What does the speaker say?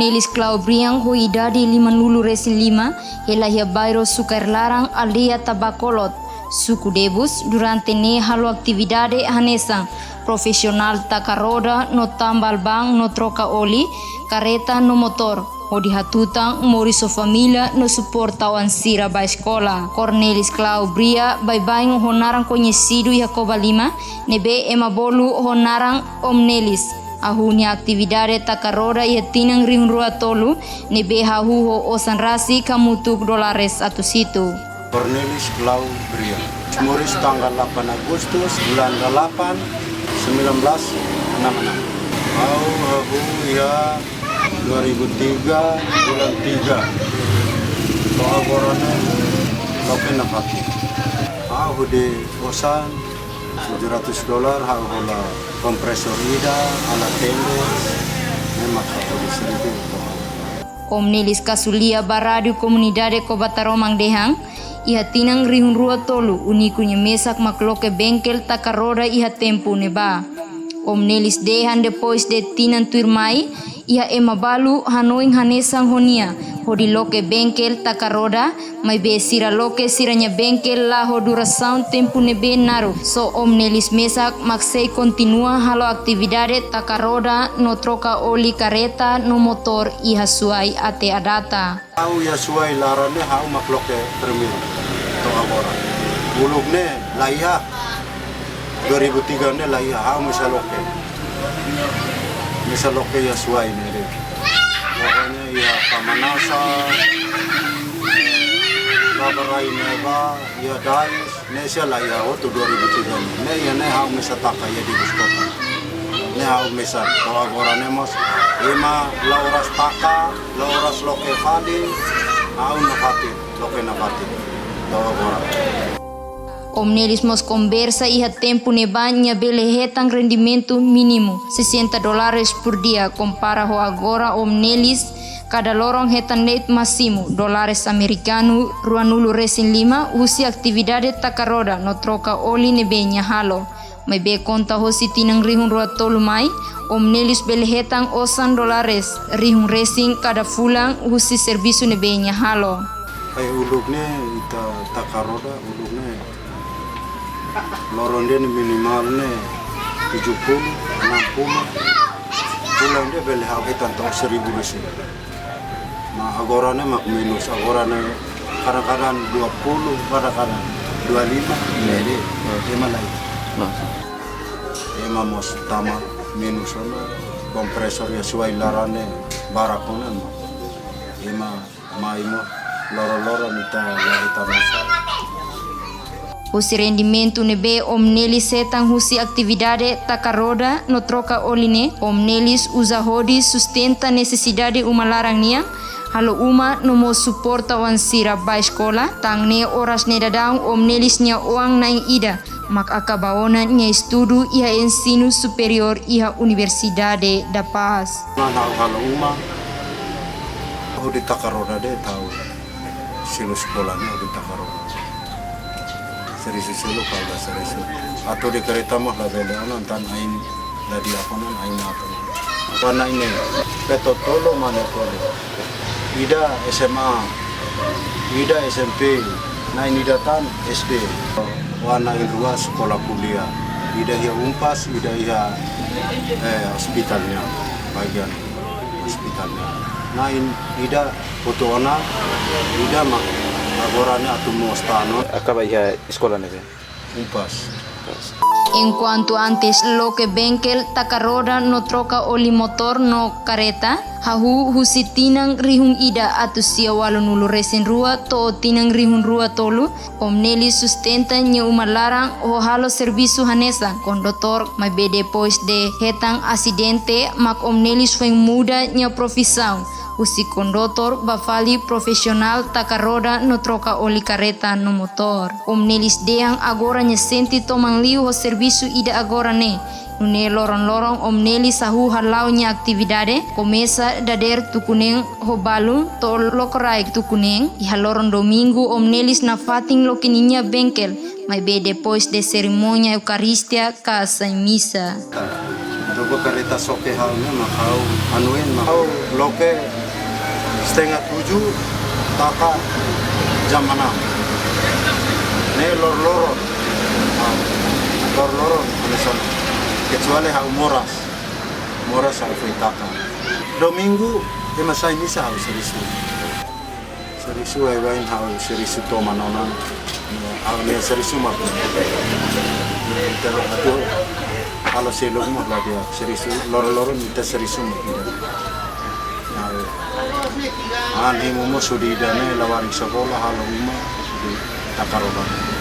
Nelis Clau Briang ho idadi 50 resin 5 helahia bairro Sukair Larang aldea Tabacolot, suku Debus durante ne halo atividade hanesang profesional takaroda no tambal bang no troca oli, kareta no motor. O dihatutang moriso familia no suporta wan sira ba escola. Cornelis Clau Bria bye-bye honarang conhecido Jacoba Lima, nebe emabolu honarang Omnelis. Ahunya aktividade takaroda ia tinang ring rua tolu, nebe hahuho osan rasi kamutuk dolares atau situ. Cornelis Clau Bria. Moris tanggal 8 Agustus bulan 8 1966. Aku ya 2003 bulan 3. Toa borone loke napaki. Aku di kosan $700 aku la kompresor ida ala tende memang aku di sini. Omnelis Kasulia Baradio Comunidade Cobataromang Dehang iha tinang rihun rua tolu unikunya mesak makloke bengkel takaroda iha tempo neba. Omnelis dehan depois de tinan tuirmai iha emabalu hanoing hanesang honia hodi loke bengkel takaroda mai be sira loke siranya bengkel la hodura sound tempo nebe naru. So Omnelis mesak maksei continua halo aktividade takaroda no troca oli kareta no motor iha suai ate adata. Au ya suai larane hau makloke termil to agora. Bulugne laiha 2003 ne laiha hau misaloke ya suai ne. Pokoknya ya pamanasa labarai neba ya dais ne sia laiha otu 2003 ne ya ne hau misataka ya di buskota. Ne hau misa to agora ne mos ema lauras taka lauras loke fadi hau napati loke napati to agora. Omnelis mos conversa iha tempo nebanya belehetang rendimento mínimo $60 por dia compara ho agora Omnelis cada lorong hetan net máximo dólares americano ruanulu resin 5 usi aktividade takaroda no troca oli nebenya halo. May be konta ho si tinang rihun rua tolu mai Omnelis belehetang $8 rihun racing kada fulang usi servisu nebenya halo. Ay ulugnya ita takaroda ulugnya loronde minimalnya 70 60 pulang dia beli hal kita tau 1000 besi. Nah agorane mak minus agorane kadang-kadang 20 kadang-kadang 25 jadi emang lagi. Emang mos tamat minus ana kompresor ya suai larane barakonan emang maimo loro-loro nita lagi tanasa. Husi rendimento nebe Omnelis setang husi aktividade takaroda no troca oline. Omnelis usa hodi sustenta necessidade uma larang nia. Halo uma no mo suporta wan sira ba escola. Tang ne oras ne dadang Omnelis nia uang naing ida. Mak akabaona nia estudo iha ensino superior iha Universidade da Paz. Halo uma hodi takaroda de tahu silo sekolahnya hodi takaroda. Serius lokal dah serius. Atau di kereta mah lah beli anak tan ain dari apa nan ain apa. Warna ini peto tolo mana tolo. Ida SMA, Ida SMP, nain Ida tan SD. Warna dua sekolah kuliah. Ida ia umpas, Ida ia hospitalnya bagian hospitalnya. Nain Ida foto anak, Ida mah agorane atu mostano acaba ya escola nebe umpas. En cuanto antes lo que bengkel takaroda no troca oli motor no kareta hahu husi tinang rihun ida atu sia walunulu resin rua to tinang rihun rua tolu Omnelis sustenta nya umalarang o halo servisu hanesa condutor mai be depois de hetang acidente mak Omnelis foi muda nya profissão. Usi condutor bafali profesional takaroda no troca oli kareta no motor. Omnelis deang agora nya senti tomang liu ho servisu ida agora ne. Nune lorong-lorong Omnelis sahu halau nya aktividade komesa dader tukuneng ho balu to lokorai tukuneng iha lorong domingo Omnelis na fating lokininya bengkel mai be depois de cerimônia eucaristia casa e missa. Coba kereta soke halnya makau anuin makau loke 6:30 taka jam 6. Ini lor-loron anu sana. Kecuali hau moras hau fritaka. Domingo masai misa hau serisu ay bain hau serisu to manonan hau ne serisu mah. Itu kalau silong mah lah dia serisu lor-loron kita serisu mah. Ani mumu sudi dane lawari sekolah halong mah sudi takaroban.